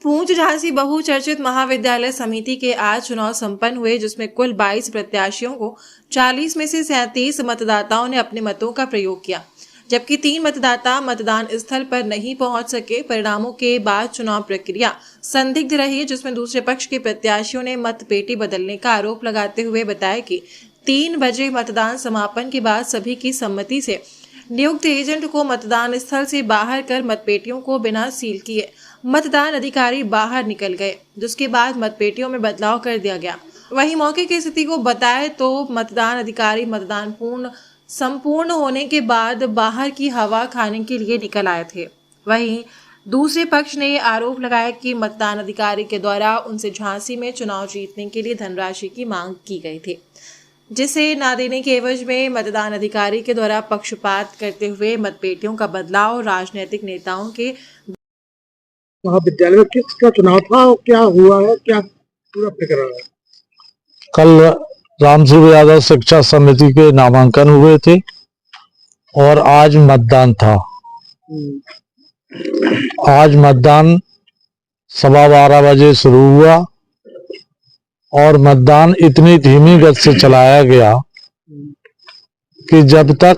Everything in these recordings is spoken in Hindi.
पूंछ झांसी बहुचर्चित महाविद्यालय समिति के आज चुनाव संपन्न हुए, जिसमें कुल 22 प्रत्याशियों को 40 में से 37 मतदाताओं ने अपने मतों का प्रयोग किया, जबकि 3 मतदाता मतदान स्थल पर नहीं पहुंच सके। परिणामों के बाद चुनाव प्रक्रिया संदिग्ध रही, जिसमें दूसरे पक्ष के प्रत्याशियों ने मतपेटी बदलने का आरोप लगाते हुए बताया कि 3 बजे मतदान समापन के बाद सभी की सम्मति से नियुक्त एजेंट को मतदान स्थल से बाहर कर मतपेटियों को बिना सील किए मतदान अधिकारी बाहर निकल गए, जिसके बाद मतपेटियों में बदलाव कर दिया गया। वहीं मौके की स्थिति को बताए तो मतदान अधिकारी मतदान संपूर्ण होने के बाद बाहर की हवा खाने के लिए निकल आए थे। वहीं दूसरे पक्ष ने आरोप लगाया कि मतदान अधिकारी के द्वारा उनसे झांसी में चुनाव जीतने के लिए धनराशि की मांग की गई थी, जिसे न देने के एवज में मतदान अधिकारी के द्वारा पक्षपात करते हुए मतपेटियों का बदलाव राजनीतिक नेताओं के महाविद्यालय में किसका चुनाव था और क्या हुआ है, क्या पूरा फिक्र है? कल रामसिंह यादव शिक्षा समिति के नामांकन हुए थे और आज मतदान था। आज मतदान 12:15 बजे शुरू हुआ और मतदान इतनी धीमी गति से चलाया गया कि जब तक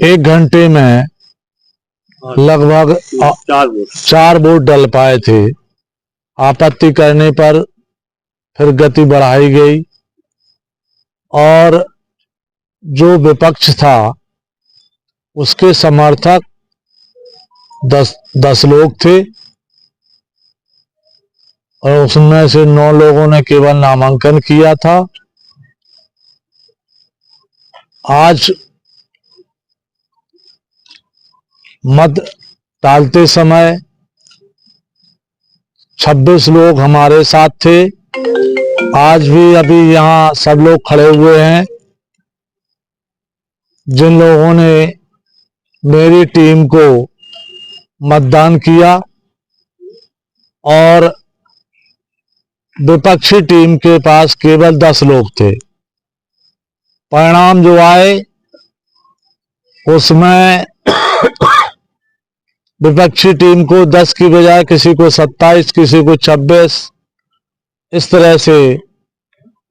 1 घंटे में लगभग 4 वोट डल पाए थे। आपत्ति करने पर फिर गति बढ़ाई गई और जो विपक्ष था उसके समर्थक 10 लोग थे और उसमें से 9 लोगों ने केवल नामांकन किया था। आज मत डालते समय 26 लोग हमारे साथ थे। आज भी अभी यहाँ सब लोग खड़े हुए हैं। जिन लोगों ने मेरी टीम को मतदान किया और विपक्षी टीम के पास केवल 10 लोग थे। परिणाम जो आए उसमें विपक्षी टीम को 10 की बजाय किसी को 27, किसी को 26, इस तरह से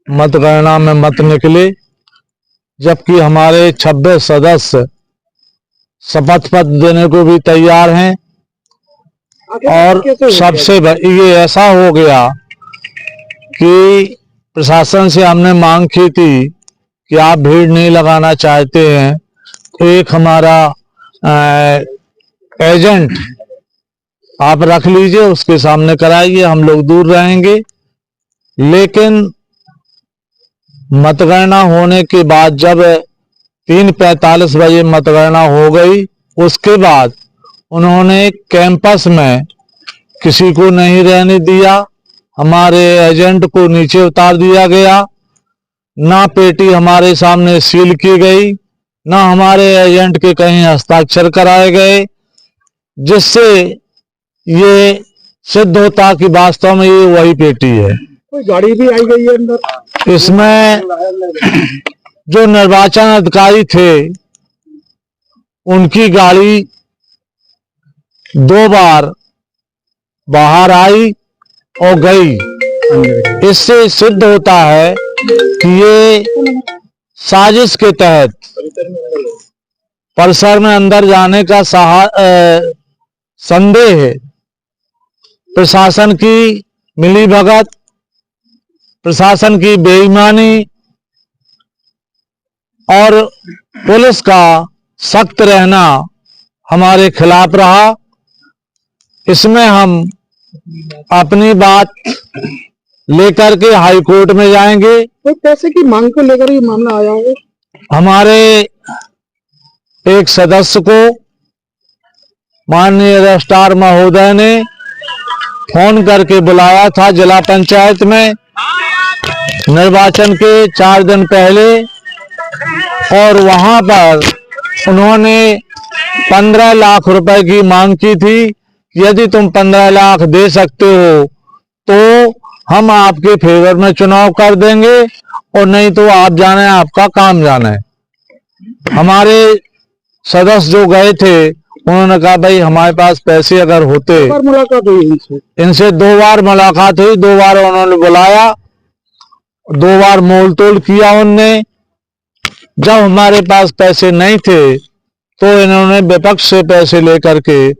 मतगणना में मत निकले, जबकि हमारे 26 सदस्य शपथ पत्र देने को भी तैयार हैं। और सबसे ये ऐसा हो गया कि प्रशासन से हमने मांग की थी कि आप भीड़ नहीं लगाना चाहते हैं तो एक हमारा एजेंट आप रख लीजिए, उसके सामने कराइए, हम लोग दूर रहेंगे। लेकिन मतगणना होने के बाद जब 3:45 बजे मतगणना हो गई, उसके बाद उन्होंने कैंपस में किसी को नहीं रहने दिया। हमारे एजेंट को नीचे उतार दिया गया, ना पेटी हमारे सामने सील की गई, ना हमारे एजेंट के कहीं हस्ताक्षर कराए गए, जिससे ये सिद्ध होता कि वास्तव में ये वही पेटी है। कोई गाड़ी भी आई गई है अंदर। इसमें जो निर्वाचन अधिकारी थे उनकी गाड़ी 2 बार बाहर आई और गई। इससे सिद्ध होता है कि ये साजिश के तहत परिसर में अंदर जाने का संदेह है। प्रशासन की मिलीभगत, प्रशासन की बेईमानी और पुलिस का सख्त रहना हमारे खिलाफ रहा। इसमें हम अपनी बात लेकर के हाई कोर्ट में जाएंगे। तो पैसे की मांग को लेकर ये मामला आया है। हमारे एक सदस्य को माननीय रजिस्ट्रार महोदय ने फोन करके बुलाया था जिला पंचायत में निर्वाचन के 4 दिन पहले, और वहां पर उन्होंने 15 लाख रुपए की मांग की थी। यदि तुम 15 लाख दे सकते हो तो हम आपके फेवर में चुनाव कर देंगे, और नहीं तो आप जाने, आपका काम जाने। हमारे सदस्य जो गए थे उन्होंने कहा भाई हमारे पास पैसे अगर होते, एक बार मुलाकात हुई इनसे? इनसे 2 बार मुलाकात हुई, 2 बार उन्होंने बुलाया, 2 बार मोल तोल किया उनने। जब हमारे पास पैसे नहीं थे तो इन्होंने विपक्ष से पैसे लेकर के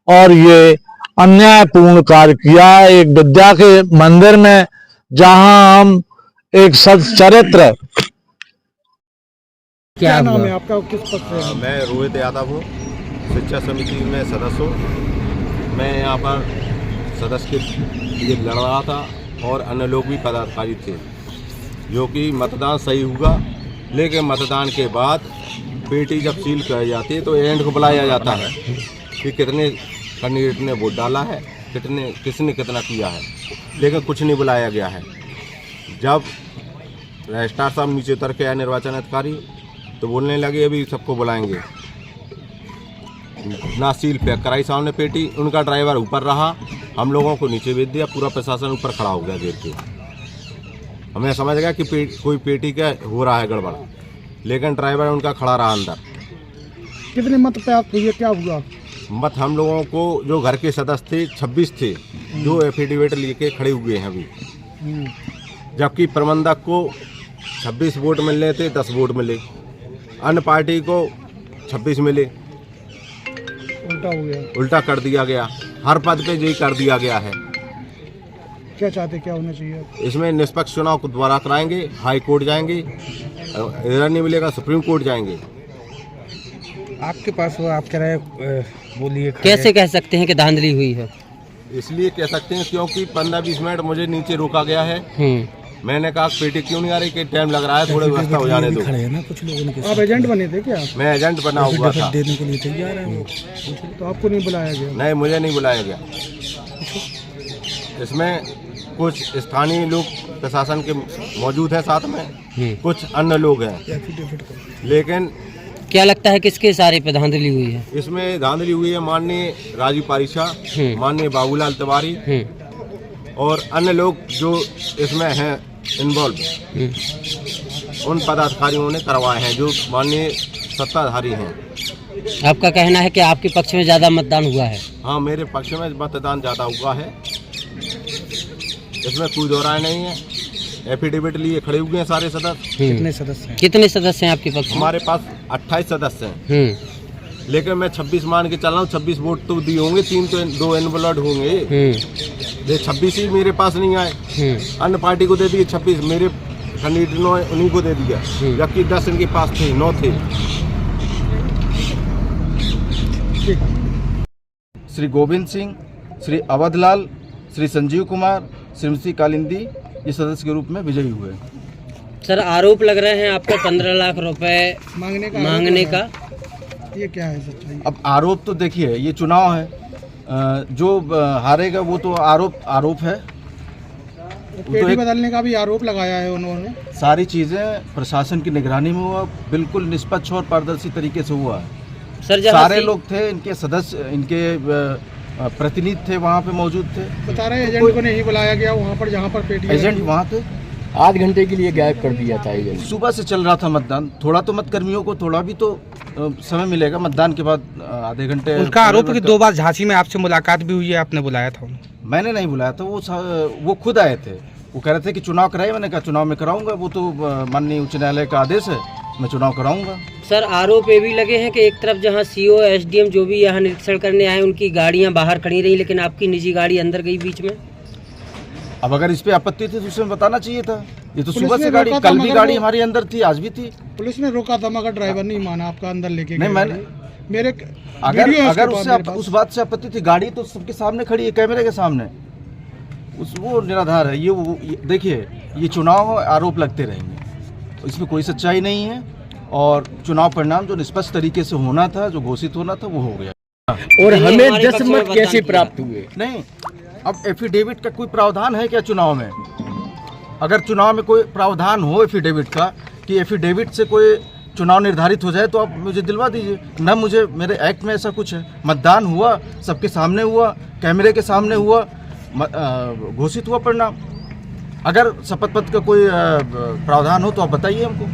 और ये अन्यायपूर्ण कार्य किया। एक विद्या के मंदिर में जहां हम एक सच्चरित्र। क्या नाम है आपका, किस पद से हैं? मैं रोहित यादव हूँ, शिक्षा समिति में सदस्य हूँ। मैं यहाँ पर सदस्य के लिए लड़ रहा था और अन्य लोग भी पदाधिकारी थे, जो कि मतदान सही हुआ, लेकिन मतदान के बाद पेटी जब सील कराई जाती है तो एजेंट को बुलाया जाता है कि कितने कैंडिडेट ने वोट डाला है, किसने कितना किया है, लेकिन कुछ नहीं बुलाया गया है। जब रजिस्ट्रार साहब नीचे उतर के आए निर्वाचन अधिकारी तो बोलने लगे अभी सबको बुलाएंगे। ना सील पैक कराई सामने पेटी, उनका ड्राइवर ऊपर रहा, हम लोगों को नीचे भेज दिया, पूरा प्रशासन ऊपर खड़ा हो गया घेर के। हमें समझ गया कि कोई पेटी का हो रहा है गड़बड़, लेकिन ड्राइवर उनका खड़ा रहा अंदर। कितने मत प्राप्त हुए, क्या हुआ? मत हम लोगों को, जो घर के सदस्य थे 26 थे, जो एफिडेविट लेके खड़े हुए हैं अभी, जबकि प्रबंधक को 26 वोट मिलने थे, 10 वोट मिले, अन्य पार्टी को 26 मिले। उल्टा हो गया, उल्टा कर दिया गया, हर पद पे यही कर दिया गया है। क्या चाहते, क्या होना चाहिए? इसमें निष्पक्ष चुनाव को दोबारा कराएंगे, हाई कोर्ट जाएंगे, इधर नहीं मिलेगा सुप्रीम कोर्ट जाएंगे। आपके पास वो आप कह रहे हैं, बोलिए कैसे कह सकते हैं कि धांधली हुई है? इसलिए कह सकते हैं क्योंकि 15-20 मिनट मुझे नीचे रोका गया है। मैंने कहा पेटी क्यों नहीं आ रही, कि टाइम लग रहा है, थोड़ी व्यवस्था हो जाने दो। कुछ लोगों के आप एजेंट बने थे क्या? मैं एजेंट बना हुआ था। देने के लिए तैयार है वो। तो आपको नहीं बुलाया गया? नहीं, मुझे नहीं बुलाया गया। इसमें कुछ स्थानीय लोग प्रशासन के मौजूद हैं साथ में, कुछ अन्य लोग हैं, लेकिन क्या लगता है किसके इशारे पे धांधली हुई है? इसमें धांधली हुई है माननीय राजू पारिशा, माननीय बाबूलाल तिवारी और अन्य लोग जो इसमें हैं इन्वॉल्व, उन पदाधिकारियों ने करवाए हैं जो माननीय सत्ताधारी हैं। आपका कहना है कि आपके पक्ष में ज्यादा मतदान हुआ है? हाँ, मेरे पक्ष में मतदान ज़्यादा हुआ है, इसमें कोई दो राय नहीं है। एफिडेविट लिए खड़े हुए हैं सारे सदस्य। कितने सदस्य हैं? कितने सदस्य हैं आपके पक्ष में? हमारे पास 28 सदस्य हैं, लेकिन मैं 26 मान के चल रहा हूँ। 26 वोट तो दिए होंगे, 3 तो 2 इनवॉल्व होंगे, ये 26 ही मेरे पास नहीं आए। अन्य पार्टी को दे दिए 26, मेरे कैंडिडेट उन्हीं को दे दिया, जबकि 10 इनके पास थे, 9 थे। श्री गोविंद सिंह, श्री अवधलाल, श्री संजीव कुमार, श्रीमती कालिंदी ये सदस्य के रूप में विजयी हुए। सर, आरोप लग रहे हैं आपको 15 लाख रुपए मांगने का। ये क्या है सच्चाई? अब आरोप तो देखिए, ये चुनाव है, जो हारेगा वो तो आरोप है। पेटी बदलने का भी आरोप लगाया है उन्होंने। सारी चीजें प्रशासन की निगरानी में हुआ, बिल्कुल निष्पक्ष और पारदर्शी तरीके से हुआ है। सर, सारे लोग थे, इनके सदस्य, इनके प्रतिनिधि थे, वहाँ पे मौजूद थे। बता रहे एजेंट को नहीं बुलाया गया वहाँ पर जहाँ पर पेटी। एजेंट वहाँ थे, आध घंटे के लिए गायब कर दिया था एजेंट। सुबह से चल रहा था मतदान, थोड़ा तो मतकर्मियों को थोड़ा भी तो समय मिलेगा मतदान के बाद, आधे घंटे। उनका आरोप है कि 2 बार झांसी में आपसे मुलाकात भी हुई है, आपने बुलाया था उन्हें। मैंने नहीं बुलाया था, वो खुद आए थे। वो कह रहे थे कि चुनाव कराए, मैंने कहा चुनाव में कराऊंगा, वो तो माननीय उच्च न्यायालय का आदेश है, मैं चुनाव कराऊंगा। सर, आरोप ये भी लगे हैं कि एक तरफ जहां सीओ एसडीएम जो भी यहाँ निरीक्षण करने आए, उनकी गाड़ियां बाहर खड़ी रही, लेकिन आपकी निजी गाड़ी अंदर गई बीच में। अब अगर इस पे आपत्ति थी तो उसमें बताना चाहिए था। ये तो सुबह से गाड़ी, कल भी गाड़ी हमारी अंदर थी, आज भी थी। पुलिस ने रोका था मगर ड्राइवर नहीं माना, आपका अंदर लेके नहीं, मैंने मेरे अगर उससे उस बात से आपत्ति थी, गाड़ी तो सबके सामने खड़ी है, कैमरे के सामने, वो निराधार है। ये देखिए, ये चुनाव आरोप लगते रहेंगे, इसमें कोई सच्चाई नहीं है। और चुनाव परिणाम जो निष्पक्ष तरीके से होना था, जो घोषित होना था, वो हो गया। और हमें 10 मत कैसे प्राप्त हुए? नहीं, अब एफिडेविट का कोई प्रावधान है क्या चुनाव में? अगर चुनाव में कोई प्रावधान हो एफिडेविट का, कि एफिडेविट से कोई चुनाव निर्धारित हो जाए, तो आप मुझे दिलवा दीजिए ना। मुझे, मेरे एक्ट में ऐसा कुछ है? मतदान हुआ, सबके सामने हुआ, कैमरे के सामने हुआ, घोषित हुआ परिणाम। अगर शपथ पत्र का कोई प्रावधान हो तो आप बताइए हमको।